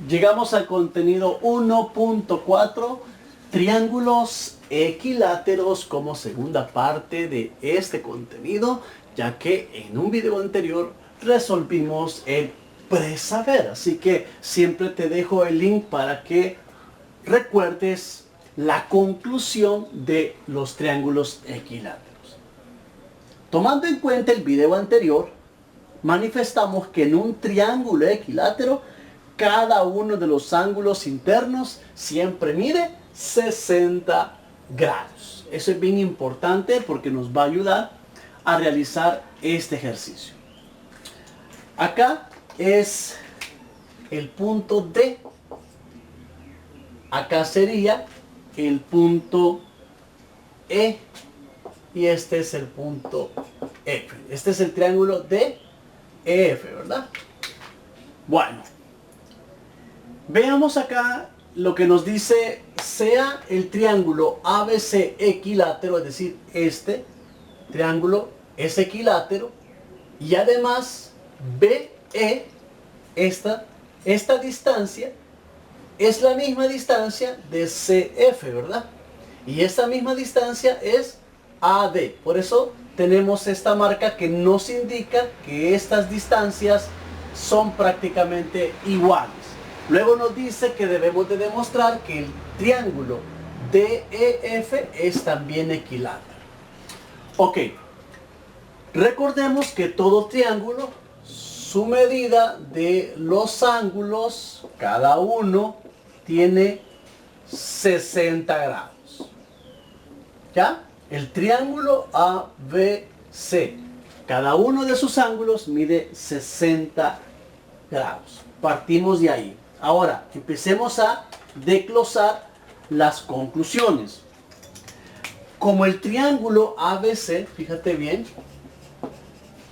Llegamos al contenido 1.4, triángulos equiláteros, como segunda parte de este contenido, ya que en un video anterior resolvimos el presaber. Así que siempre te dejo el link para que recuerdes la conclusión de los triángulos equiláteros. Tomando en cuenta el video anterior, manifestamos que en un triángulo equilátero cada uno de los ángulos internos siempre mide 60 grados. Eso es bien importante porque nos va a ayudar a realizar este ejercicio. Acá es el punto D. Acá sería el punto E. Y este es el punto F. Este es el triángulo de EF, ¿verdad? Bueno. Veamos acá lo que nos dice, sea el triángulo ABC equilátero, es decir, este triángulo es equilátero, y además BE, esta distancia, es la misma distancia de CF, ¿verdad? Y esta misma distancia es AD. Por eso tenemos esta marca que nos indica que estas distancias son prácticamente iguales. Luego nos dice que debemos de demostrar que el triángulo DEF es también equilátero. Ok, recordemos que todo triángulo, su medida de los ángulos, cada uno tiene 60 grados. ¿Ya? El triángulo ABC, cada uno de sus ángulos mide 60 grados. Partimos de ahí. Ahora, empecemos a desglosar las conclusiones. Como el triángulo ABC, fíjate bien,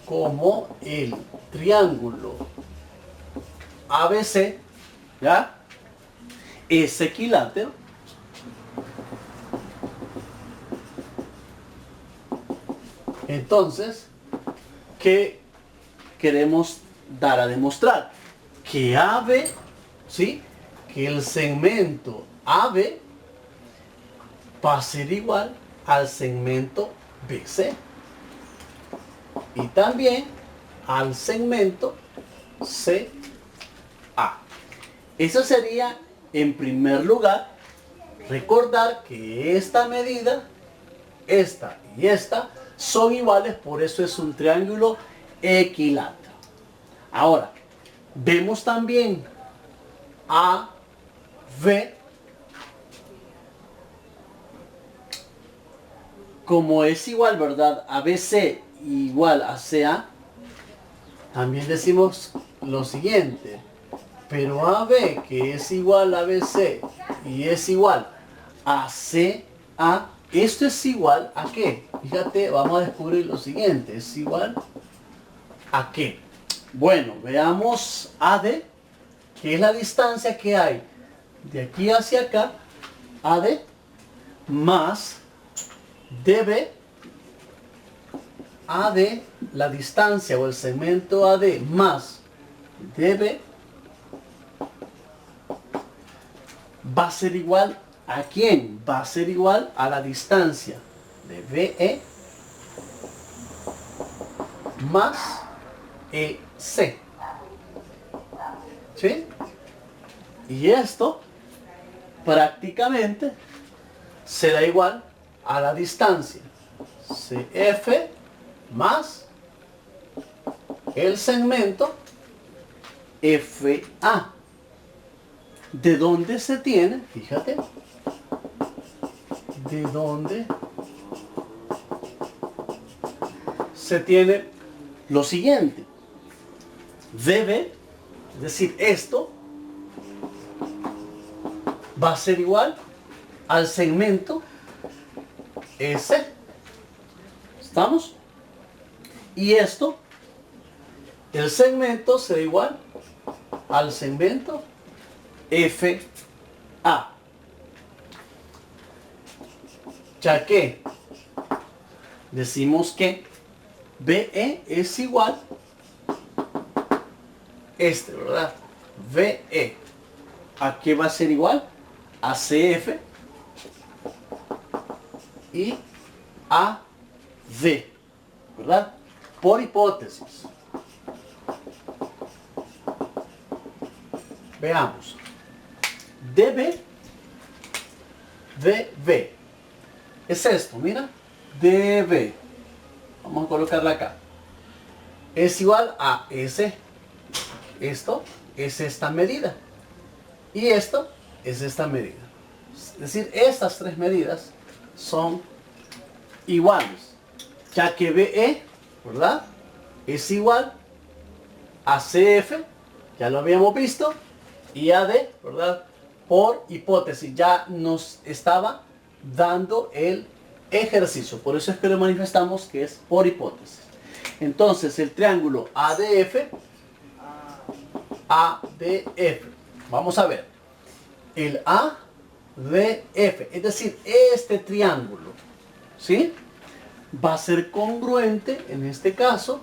como el triángulo ABC, ¿ya?, es equilátero, entonces, ¿qué queremos dar a demostrar? Que AB, ¿sí?, que el segmento AB va a ser igual al segmento BC y también al segmento CA. Eso sería, en primer lugar, recordar que esta medida, esta y esta, son iguales, por eso es un triángulo equilátero. Ahora, vemos también AB, como es igual, ¿verdad?, ABC igual a CA, también decimos lo siguiente, pero AB, que es igual a BC y es igual a CA, esto es igual a ¿qué? Fíjate, vamos a descubrir lo siguiente, es igual a ¿qué? Bueno, veamos AD, que es la distancia que hay de aquí hacia acá, AD, más DB, AD, la distancia o el segmento AD más DB, va a ser igual ¿a quién? Va a ser igual a la distancia de BE más EC. ¿Sí? Y esto prácticamente será igual a la distancia CF más el segmento FA. ¿De dónde se tiene? Fíjate. ¿De dónde se tiene lo siguiente? DB, es decir, esto va a ser igual al segmento S. ¿Estamos? Y esto, el segmento será igual al segmento FA. Ya que decimos que BE es igual, ¿verdad? VE ¿A qué va a ser igual? A CF y a D, ¿verdad? Por hipótesis. Veamos. DB, DB. Es esto, mira. DB. Vamos a colocarla acá. Es igual a S. Esto es esta medida. Y esto es esta medida. Es decir, estas tres medidas son iguales. Ya que BE, ¿verdad? Es igual a CF, ya lo habíamos visto, y AD, ¿verdad? Por hipótesis, ya nos estaba dando el ejercicio. Por eso es que lo manifestamos que es por hipótesis. Entonces, el triángulo ADF, vamos a ver, el ADF, es decir, este triángulo, ¿sí? Va a ser congruente, en este caso,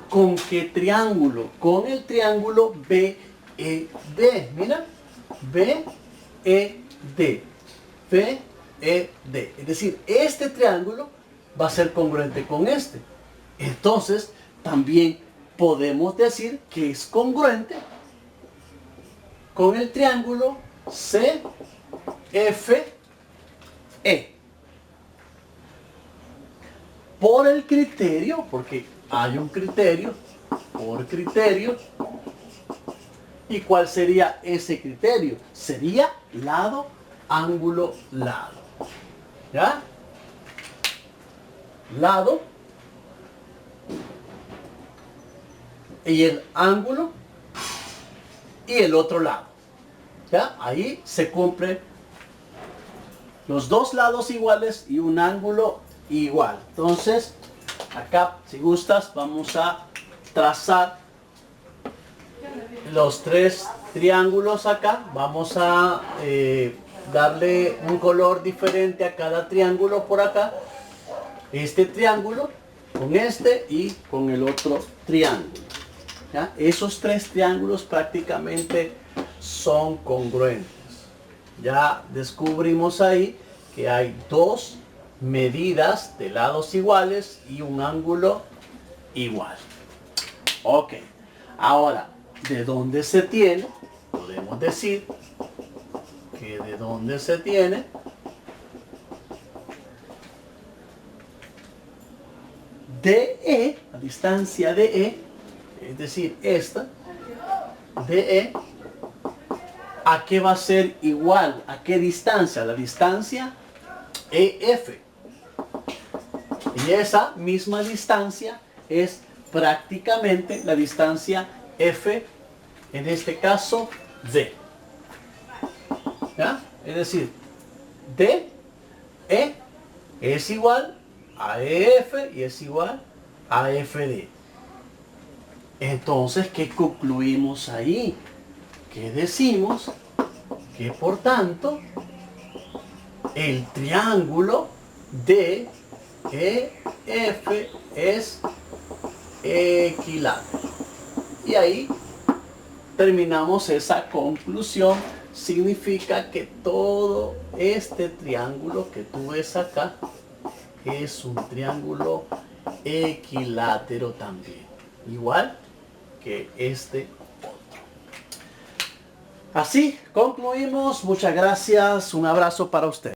¿con qué triángulo? Con el triángulo BED. Mira, BED. BED. Es decir, este triángulo va a ser congruente con este. Entonces, también podemos decir que es congruente con el triángulo CFE. Por el criterio, porque hay un criterio, por criterio. ¿Y cuál sería ese criterio? Sería lado, ángulo, lado. ¿Ya? Lado. Y el ángulo. Y el otro lado. ¿Ya? Ahí se cumplen los dos lados iguales y un ángulo igual. Entonces, acá, si gustas, vamos a trazar los tres triángulos acá. Vamos a darle un color diferente a cada triángulo por acá. Este triángulo con este y con el otro triángulo. ¿Ya? Esos tres triángulos prácticamente son congruentes. Ya descubrimos ahí que hay dos medidas de lados iguales y un ángulo igual. Ok. Ahora, ¿de dónde se tiene? Podemos decir que de dónde se tiene DE, la distancia DE, es decir, esta, DE, ¿a qué va a ser igual? ¿A qué distancia? La distancia EF. Y esa misma distancia es prácticamente la distancia F, en este caso D. ¿Ya? Es decir, DE es igual a EF y es igual a FD. Entonces, ¿qué concluimos ahí? Que decimos que por tanto el triángulo DEF es equilátero. Y ahí terminamos esa conclusión. Significa que todo este triángulo que tú ves acá es un triángulo equilátero también, igual que este otro. Así concluimos. Muchas gracias. Un abrazo para usted.